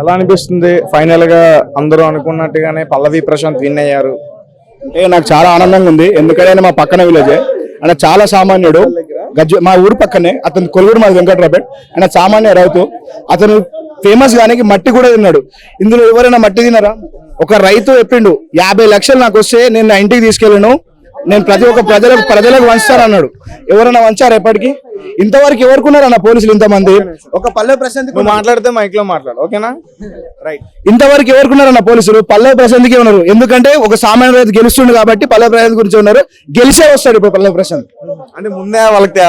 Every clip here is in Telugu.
ఎలా అనిపిస్తుంది ఫైనల్ గా అందరూ అనుకున్నట్టుగానే పల్లవి ప్రశాంత్ విన్ అయ్యారు? నాకు చాలా ఆనందంగా ఉంది. ఎందుకంటే ఆయన మా పక్కన విలేజే, ఆయన చాలా సామాన్యుడు. మా ఊరు పక్కనే అతను కొలుగురు మాది వెంకట్రాపేట్. ఆయన సామాన్య రైతు. అతను ఫేమస్ గానీ మట్టి కూడా తిన్నాడు. ఇందులో ఎవరైనా మట్టి తినరా? ఒక రైతు చెప్పిండు 50 లక్షలు నాకు వస్తే నేను నా ఇంటికి తీసుకెళ్ళను, నేను ప్రతి ఒక్క ప్రజలకు వంచుతానన్నాడు. ఎవరైనా వంచారు ఎప్పటికీ? ఇంతవరకు ఎవరుకున్నారన్న పోలీసులు ఇంతమంది? ఒక పల్లె ప్రశాంత్ మాట్లాడితే మైక్ లో మాట్లాడు, ఓకేనా? రైట్. ఇంతవరకు ఎవరుకున్నారన్న పోలీసులు? పల్లె ప్రశాంత్కి ఉన్నారు. ఎందుకంటే ఒక సామాన్య రైతు గెలుస్తుండు కాబట్టి పల్లె ప్రశాంత్ గురించి ఉన్నారు. గెలిచే వస్తాడు ఇప్పుడు పల్లె ప్రశాంత్. అంటే ముందే వాళ్ళకి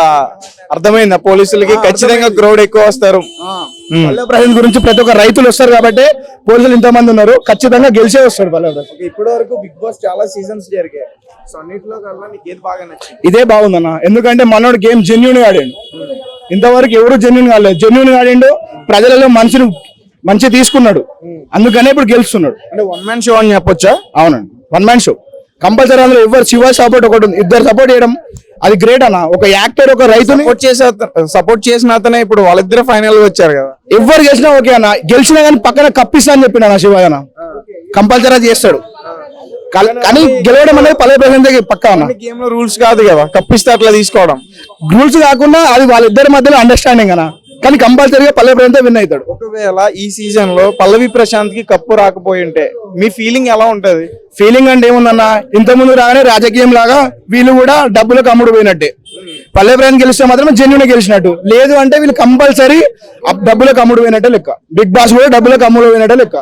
అర్థమైందా పోలీసులకి ఖచ్చితంగా క్రౌడ్ ఎక్కువ వస్తారు? పల్లె ప్రశాంత్ గురించి ప్రతి ఒక్క రైతులు వస్తారు కాబట్టి పోలీసులు ఇంతమంది ఉన్నారు. ఖచ్చితంగా గెలిచే వస్తాడు పల్లె ప్రశాంత్. ఇప్పటి వరకు బిగ్ బాస్ చాలా సీజన్స్ జరిగాయి. సో అన్నిట్లో కల్లా నీకు ఏది బాగా నచ్చింది? ఇదే బాగుందన్న. ఎందుకంటే మనోడు గేమ్ జెన్యూన్ గా ఆడాడు. ఇంతవరకు ఎవరు జెన్యూన్ కాలేదు. జెన్యూన్ గా ఆడిండు, ప్రజలలో మనుషులు మంచి తీసుకున్నాడు, అందుకనే ఇప్పుడు గెలుస్తున్నాడు. అంటే వన్ మ్యాన్ షో అని చెప్పొచ్చా? అవునండి, వన్ మ్యాన్ షో కంపల్సరీ. అందులో ఎవరు శివ సపోర్ట్ ఒకటి ఉంది, ఇద్దరు సపోర్ట్ చేయడం అది గ్రేట్ అన్న. ఒక యాక్టర్ ఒక రైతుని సపోర్ట్ చేసిన అతనే ఇప్పుడు వాళ్ళిద్దరే ఫైనల్ గా వచ్చారు కదా. ఎవరు గెలిచినా ఓకే అన్న. గెలిచినా కానీ పక్కన కప్పిస్తా అని చెప్పిన అన్న శివ అన్న. కంపల్సరీ చేస్తాడు. కానీ గెలవడం అనేది పల్లె ప్రశాంత్ పక్కా అన్న. గేమ్ లో రూల్స్ కాదు కదా కప్పిస్తే అట్లా తీసుకోవడం. రూల్స్ కాకుండా అది వాళ్ళిద్దరి మధ్యలో అండర్స్టాండింగ్ అన్న. కానీ కంపల్సరీగా పల్లె ప్రశాంత్ విన్ అవుతాడు. ఒకవేళ ఈ సీజన్ లో పల్లవి ప్రశాంత్ కి కప్పు రాకపోయి ఉంటే మీ ఫీలింగ్ ఎలా ఉంటది? ఫీలింగ్ అంటే ఏముందన్న, ఇంతకుముందు రాగానే రాజకీయం లాగా వీళ్ళు కూడా డబ్బులకు అమ్ముడు పోయినట్టే. పల్లె ప్రశాంత్ గెలిస్తే మాత్రం జెన్యున్ గెలిచినట్టు. లేదు అంటే వీళ్ళు కంపల్సరీ డబ్బులకు అమ్ముడు పోయినట్టే లెక్క. బిగ్ బాస్ కూడా డబ్బులకు అమ్ముడు పోయినట్టే లెక్క.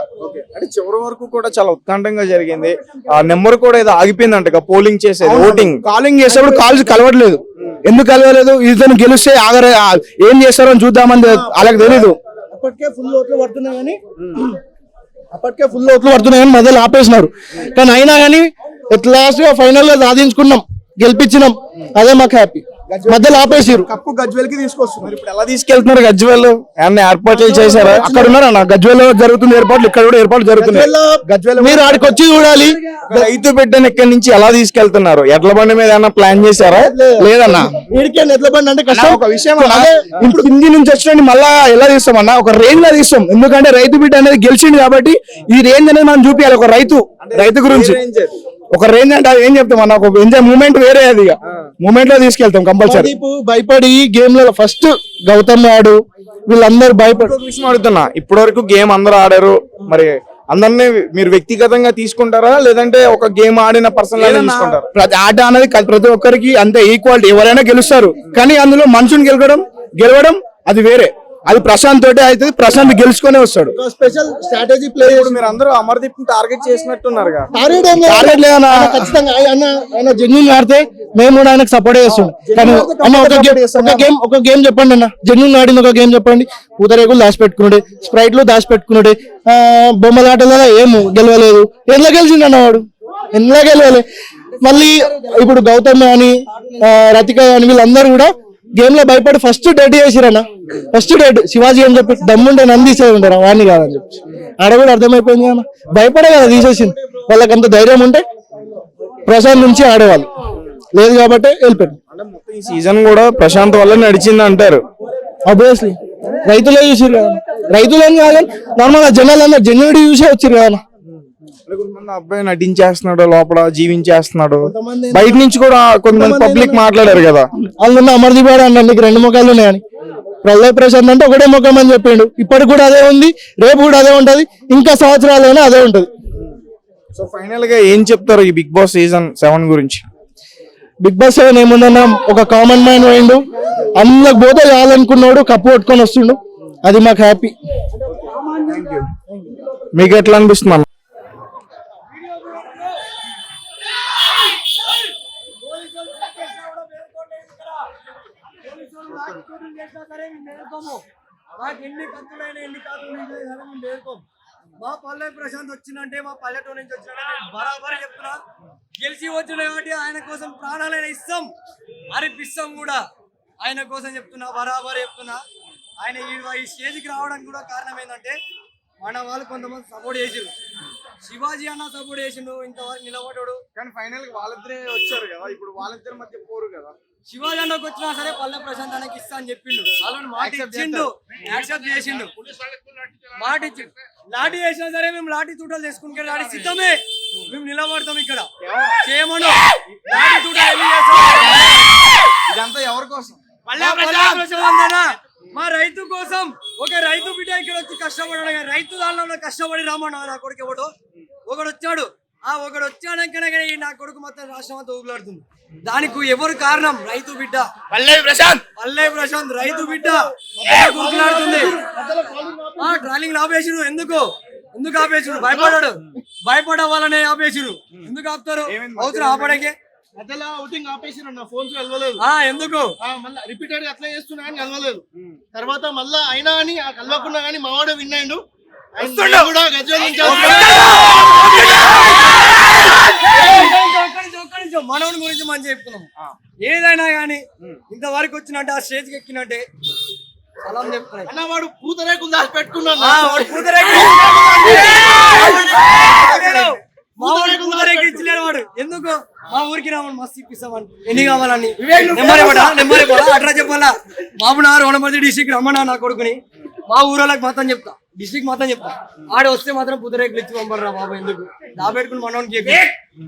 అంటే చివరి వరకు కూడా చాలా ఉత్కంఠంగా జరిగింది. ఆ నెంబర్ కూడా ఏదో ఆగిపోయిందంట పోలింగ్ చేసేది, ఓటింగ్ కాలింగ్ చేసేప్పుడు కాల్స్ కలవట్లేదు. ఎందుకు కలవలేదు? ఇతను గెలిస్తే ఏం చేస్తారో అని చూద్దామని వాళ్ళకి తెలీదు. అప్పటికే ఫుల్ ఓట్లు పడుతున్నాయి కానీ మధ్యలో ఆపేసినారు. కానీ అయినా కానీ లాస్ట్ గా ఫైనల్ గా సాధించుకున్నాం, గెలిపించినాం. అదే మాకు హ్యాపీ. మధ్యలో ఆపేసారు. కప్పు గజ్వేల్ కి తీసుకొస్తున్నారు. ఇప్పుడు ఎలా తీసుకెళ్తున్నారు? గజ్వేల్ ఏమన్నా ఏర్పాట్లు చేశారా? అక్కడ ఉన్నారన్న, గజ్వేల్ జరుగుతుంది ఏర్పాట్లు, ఇక్కడ కూడా ఏర్పాట్లు జరుగుతున్నాయి. గజ్వేల్ మీరు ఆడికి వచ్చి చూడాలి. రైతు బిడ్డను ఇక్కడి నుంచి ఎలా తీసుకెళ్తున్నారు? ఎడ్ల బండి మీద ఏమన్నా ప్లాన్ చేశారా? లేదన్నా, ఎడ్ల బండి అంటే కష్టం. ఒక విషయం ఇప్పుడు హిందీ నుంచి వచ్చిన మళ్ళా ఎలా తీస్తామన్నా? ఒక రేంజ్ లో తీస్తాం. ఎందుకంటే రైతు బిడ్డ అనేది గెలిచింది కాబట్టి ఈ రేంజ్ అనేది మనం చూపించాలి. ఒక రైతు గురించి ఒక రేంజ్ అంటే ఏం చెప్తాం అన్న, ఒక ఎంజాయ్ మూమెంట్ వేరే. అది మూమెంట్ లో తీసుకెళ్తాం కంపల్సరీ. భయపడి గేమ్ లో ఫస్ట్ గౌతమ్ ఆడు, వీళ్ళందరూ భయపడి విషయం అడుగుతున్నా. ఇప్పటి వరకు గేమ్ అందరూ ఆడారు, మరి అందరినీ మీరు వ్యక్తిగతంగా తీసుకుంటారా లేదంటే ఒక గేమ్ ఆడిన పర్సన్ తీసుకుంటారా? ప్రతి ఆట అనేది ప్రతి ఒక్కరికి అంతే ఈక్వాలిటీ. ఎవరైనా గెలుస్తారు, కానీ అందులో మనుషుని గెలవడం అది వేరే. అది ప్రశాంత్ తోటే అవుతుంది. ప్రశాంత్ గెలుచుకునే వస్తాడు. Special strategy play. మీరు అందరూ అమర్దీప్ టార్గెట్ చేసినట్టున్నారు. టార్గెట్ లేదన్నా, ఖచ్చితంగా ఆయన జెన్యూన్ ఆడితే మేము కూడా ఆయనకు సపోర్ట్ చేస్తాం. కానీ అన్న ఒక గేమ్ చెప్పండి అన్న, జెన్యూన్ ఆడింది ఒక గేమ్ చెప్పండి. పూతరేకులు దాచిపెట్టుకున్నాడే, స్ప్రైట్లు దాచిపెట్టుకున్నాడే, బొమ్మలాటలో ఏం గెలవలేదు. ఎందులో గెలిచిండు అన్న వాడు? ఎందులో గెలవలే. మళ్ళీ ఇప్పుడు గౌతమ్ అని రతిక అని వీళ్ళందరూ కూడా గేమ్ లో భయపడి ఫస్ట్ డెడ్ చేసిరన్న. ఫస్ట్ డెడ్ శివాజీ అని చెప్పి దమ్ముంటే నన్ను తీసేది ఉంటారు, వాడిని కాదని చెప్పి ఆడ కూడా అర్థమైపోయింది కదా. భయపడే కదా తీసేసింది. వాళ్ళకి అంత ధైర్యం ఉంటే ప్రశాంత్ నుంచి ఆడేవాళ్ళు, లేదు కాబట్టి వెళ్ళిపోయారు. ఈ సీజన్ కూడా ప్రశాంత్ వల్ల నడిచింది అంటారు. ఆబ్వియస్లీ రైతులే చూసిరు కదా. రైతులని కాదు, నార్మల్ జనాలు అన్న జెన్యునిటీ చూసే వచ్చిరు కదా. కొంతమంది అబ్బాయి నటించేస్తున్నాడు, లోపల జీవించేస్తున్నాడు. బయట నుంచి కూడా కొంతమంది పబ్లిక్ మాట్లాడారు కదా. వాళ్ళు అమర్దీప్ అన్న నీకు 2 ముఖాలు ఉన్నాయని. ప్రళయ ప్రశాంత్ అంటే ఒకటే ముఖం అని చెప్పిండు. ఇప్పటికి కూడా అదే ఉంది, రేపు కూడా అదే ఉంటది, ఇంకా సంవత్సరాలైనా అదే ఉంటది. సో ఫైనల్ గా ఏం చెప్తారు ఈ బిగ్ బాస్ సీజన్ 7 గురించి? బిగ్ బాస్ 7 ఏముందన్నా, ఒక కామన్ మ్యాన్ పోయిండు, అందులోకి పోతే కావాలనుకున్నాడు, కప్పు కొట్టుకొని వస్తుండు. అది మాకు హ్యాపీ. మీకు ఎట్లా అనిపిస్తుంది? మా పల్లె ప్రశాంత్ వచ్చిందంటే మా పల్లెటూరు నుంచి వచ్చిందంటే బరాబర్ చెప్తున్నా, గెలిచి వచ్చిన కాబట్టి ఆయన కోసం ప్రాణాలైనా ఇస్తాం, అరిపిస్తాం కూడా. ఆయన కోసం చెప్తున్నా, బరాబర్ చెప్తున్నా. ఆయన ఈ స్టేజ్కి రావడానికి కూడా కారణం ఏంటంటే మన వాళ్ళు కొంతమంది సపోర్ట్ చేసారు. శివాజీ అన్న సపోర్ట్ చేసిండు, ఇంతవరకు నిలబడ్డాడు. కానీ ఫైనల్ గా వాళ్ళిద్దరే వచ్చారు కదా, ఇప్పుడు వాళ్ళిద్దరి మధ్య పోరు కదా. శివాజీ అన్నకు వచ్చినా సరే పల్లె ప్రశాంత్ అన్నకి ఇస్తా అని చెప్పిండు, వాళ్ళని మాట ఇచ్చిండు, యాక్సెప్ట్ చేసిండు, మాట ఇచ్చిండు. లాఠీ వేసినా సరే మేము లాఠీ తూటాలు చేసుకుంటే లాఠీ సిద్ధమే, మేము నిలబడతాం ఇక్కడ చేయమను. లాఠీ తూటాలు ఎన్ని చేస్తాం? ఇదంతా ఎవరి కోసం? పల్లె ప్రశాంత్ మా రైతు కోసం. ఒక రైతు బిడ్డ ఇక్కడ వచ్చి కష్టపడాడు, రైతు దానిలో కష్టపడి రామన్నా నా కొడుకు ఎవడో ఒకడు వచ్చాడు. ఒకడు వచ్చాడకనే నా కొడుకు మొత్తం రాష్ట్రం అంతా ఊగులాడుతుంది. దానికి ఎవరు కారణం? రైతు బిడ్డ పల్లె ప్రశాంత్ రైతు బిడ్డ ఊగులాడుతుంది. ట్రాలింగ్ ఆపేసిరు. ఎందుకు ఆపేసిరు? భయపడ వాళ్ళనే ఆపేసిరు. ఎందుకు ఆపుతారు? అవసరం ఆపడానికి మధ్యలో అవుటింగ్ ఆపేసిన నా ఫోన్స్ కలవలేదు. ఎందుకు మళ్ళీ రిపీటెడ్ అట్లా చేస్తున్నా అని కలవలేదు. తర్వాత మళ్ళా అయినా అని కలవకుండా కానీ మావాడు విన్నాడు. మనవుని గురించి మనం చెప్పుకున్నాం. ఏదైనా గానీ ఇంతవరకు వచ్చినట్టే, ఆ స్టేజ్కి ఎక్కినట్టే సలాం చెప్తున్నాడు. అన్న వాడు పూతరేకులు దాచి పెట్టుకున్నాడు. పూతరేకు ఇచ్చలేడు వాడు. ఎందుకు? మా ఊరికి రామని మస్తు ఇప్పిస్తామని. ఎన్ని కావాలని నెంబర్ అట్లా చెప్పాలా? బాబునారు వనపర్తి డిస్ట్రిక్ట్ రమ్మన్నా నా కొడుకుని. మా ఊరోళ్ళకి మొత్తం చెప్తా, డిస్ట్రిక్ట్ మొత్తం చెప్తా. ఆడ వస్తే మాత్రం పూతరేకులు ఇచ్చి పంపడరా బాబు. ఎందుకు దాపెట్టుకుని మనోడికి చెప్పి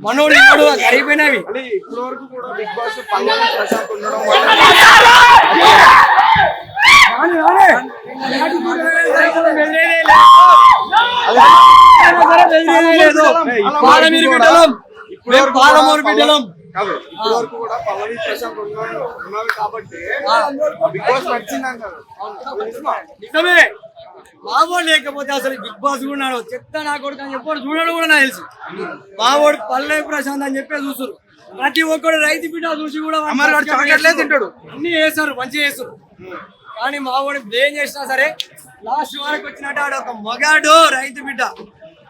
మనోడు ఇప్పుడు అయిపోయినవి. ఇప్పటి వరకు కూడా బిగ్ బాస్ పల్లవి ప్రశాంత్ ఉండడం పాలమూరు బిడ్డలం కాదు. ఇప్పటి వరకు కూడా పల్లవి ప్రశాంత్ ఉన్నారు కాబట్టి బిగ్ బాస్ నచ్చిందంటారు. నిజమే. మావోడు లేకపోతే అసలు బిగ్ బాస్ కూడా చెప్తా నా కొడుకు అని చెప్పాడు. చూడడం కూడా నాకు తెలుసు. మావోడు పల్లవి ప్రశాంత్ అని చెప్పే చూస్తారు. ప్రతి ఒక్కడు రైతు బిడ్డ చూసి కూడా తింటాడు. అన్ని వేస్తారు, మంచిగా వేస్తారు. కానీ మావోడు బ్లేమ్ చేసినా సరే లాస్ట్ వరకు వచ్చినట్టు ఆడు ఒక మగాడు రైతు బిడ్డ.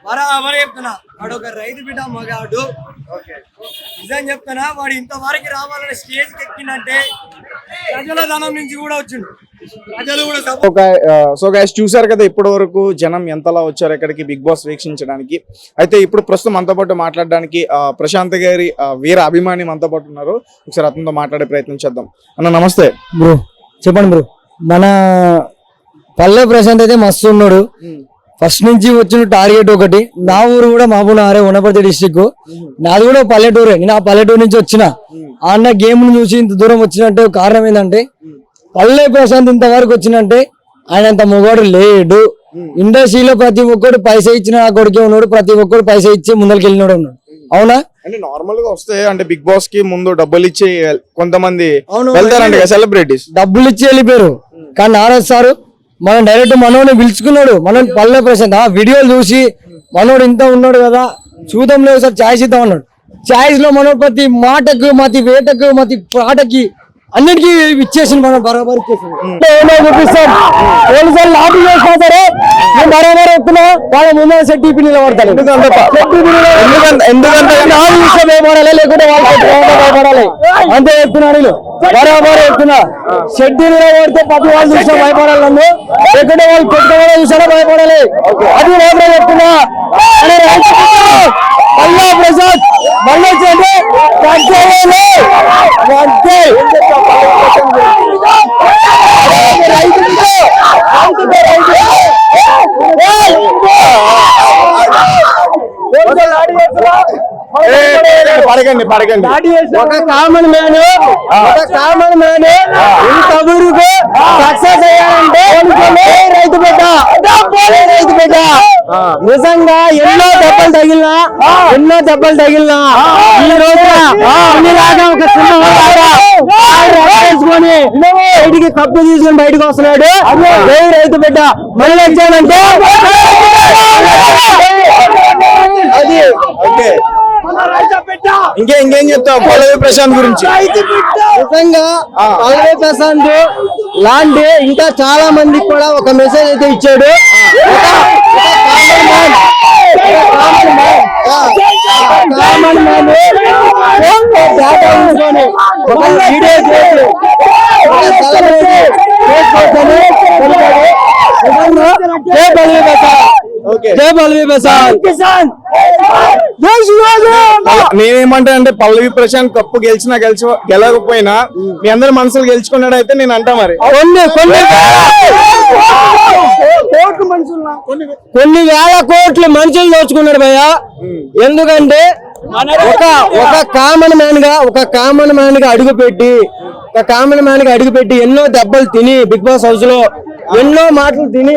బరాబర్ చెప్తున్నా, వాడు ఒక రైతు బిడ్డ మగాడు. నిజం చెప్తున్నా, వాడు ఇంతవరకు రావాలని స్టేజ్కి ఎక్కిందంటే ప్రజల ధనం నుంచి కూడా వచ్చిండు. ప్రజలు కూడా సో గైస్ చూసారు కదా ఇప్పటి వరకు జనం ఎంతలా వచ్చారు ఇక్కడికి బిగ్ బాస్ వీక్షించడానికి. అయితే ఇప్పుడు ప్రస్తుతం మనతో పాటు మాట్లాడడానికి ప్రశాంత్ గారి వీర అభిమాని మనతో పాటు ఉన్నారు. ఒకసారి అతనితో మాట్లాడే ప్రయత్నం చేద్దాం. అన్న నమస్తే. బ్రో చెప్పండి బ్రో. మన పల్లె ప్రశాంత్ అయితే మస్తు ఉన్నాడు. ఫస్ట్ నుంచి వచ్చిన టార్గెట్ ఒకటి. నా ఊరు కూడా మహబూబ్నగర్, వనపర్తి డిస్టిక్. నాది కూడా పల్లెటూరే. నేను ఆ పల్లెటూరు నుంచి వచ్చిన. ఆ అన్న గేమ్ ను చూసి ఇంత దూరం వచ్చినట్టే కారణం ఏంటంటే పల్లె ప్రశాంత్ ఇంతవరకు వచ్చినంటే ఆయన అంత మొగాడు లేడు. ఇండస్ట్రీలో ప్రతి ఒక్కరు పైసా ఇచ్చిన నా కొడుకే ఉన్నాడు. ప్రతి ఒక్కరు పైసా ఇచ్చి ముందరికి వెళ్ళినాడు ఉన్నాడు. అవునా? అంటే నార్మల్ గా వస్తే అంటే బిగ్ బాస్ కి ముందు డబ్బులు ఇచ్చి కొంతమంది వెళ్తారంట సెలబ్రిటీస్, డబ్బులు ఇచ్చి వెళ్ళిపోయారు. కానీ నారాజ్ సారు మనం డైరెక్ట్ మనోడిని పిలుచుకున్నాడు. మనం పల్లె ప్రశాంత్ ఆ వీడియోలు చూసి మనోడు ఇంత ఉన్నాడు కదా, చూద్దాం లేదు సార్ ఛాయిస్ ఇద్దాం అన్నాడు. ఛాయిస్ లో మనోడు ప్రతి మాటకు, ప్రతి వేటకు, ప్రతి పాటకి అన్నిటికీ ఇచ్చేసి మనం బరాబర్ చూపిస్తాం. పోలీసులు లాభం చేసినా సరే నేను బరాబర్ వస్తున్నా. వాళ్ళ ముందు సెట్ టీపీ నిలబడతాను. ఎందుకంటే భయపడాలి, లేకుంటే వాళ్ళు భయపడాలి. అంతే చెప్తున్నాను. బరాబర్ చెప్తున్నా. షెడ్ నిలబడితే ప్రతి వాళ్ళు చూసినా భయపడాలి. నన్ను లేకుంటే వాళ్ళు పెట్టుకోవడం చూసినా భయపడాలి. అది మాత్రం చెప్తున్నా. పల్లె ప్రసాద్ మళ్ళీ చేయండి. పడకండి. ఒక కామన్ మ్యాన్ ఇంత ఊరుకు సక్సెస్ అయ్యారంటే రైతు బిడ్డ. నిజంగా ఎన్నో దెబ్బలు తగిలినా ఈ రోజున అన్నిలాగా ఒక చిన్న బయటికి కప్పు తీసుకుని బయటకు వస్తున్నాడు. రైతు బిడ్డ మళ్ళీ వచ్చానంటే అది ఓకే. ఇంకేం చెప్తావు పల్లవి ప్రశాంత్ గురించి? నిజంగా పల్లవి ప్రశాంత్ లాంటి ఇంకా చాలా మందికి కూడా ఒక మెసేజ్ అయితే ఇచ్చాడు. కామన్ మ్యాన్ ఒక వీడియో చేసి జై పల్లవి ప్రసాద్, ఓకే జై పల్లవి ప్రసాద్, జై శివాజీ. నేనేమంటా అంటే పల్లవి ప్రశాంత్ కప్పు గెలవకపోయినా మీ అందరి మనసులు గెలుచుకున్నాడు అయితే నేను అంటా మరి కొన్ని వేల కోట్ల మనుషులు దోచుకున్నాడు భయ్య. ఎందుకంటే ఒక కామన్ మ్యాన్ గా అడుగు పెట్టి ఎన్నో దెబ్బలు తిని బిగ్ బాస్ హౌస్ లో ఎన్నో మాటలు తిని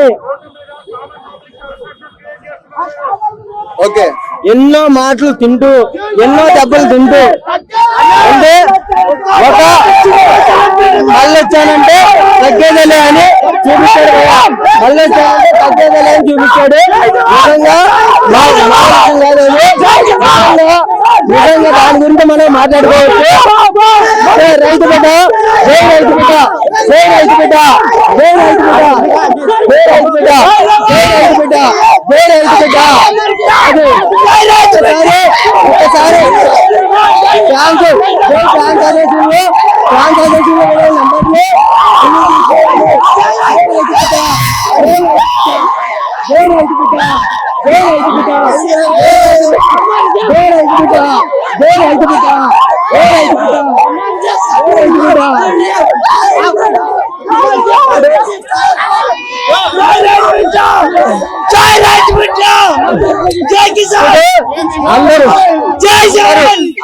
ఓకే ఎన్నో మాటలు తింటూ ఎన్నో దెబ్బలు తింటూ అంటే ఒక మళ్ళీ వచ్చానంటే తగ్గేదలే అని చూపించాడు కదా. మళ్ళీ వచ్చానంటే తగ్గేదలే అని చూపించాడు. నిజంగా నిజంగా దాని గురించి మనం మాట్లాడుకోవచ్చు. రైతు బిడ్డ, జై రైతు బిడ్డ, జై రైతు బిడ్డ, జై రైతు బిడ్డ, జై రైతు బిడ్డ, జై రైతు బిడ్డ, జై రైతు బిడ్డ. ఒకసారి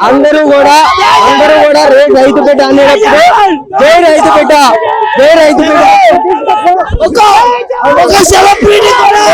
అందరూ కూడా రైతు బిడ్డ అనేటప్పుడు జై రైతు బిడ్డ, జై రైతు బిడ్డ. ఒక సెలబ్రిటీ కూడా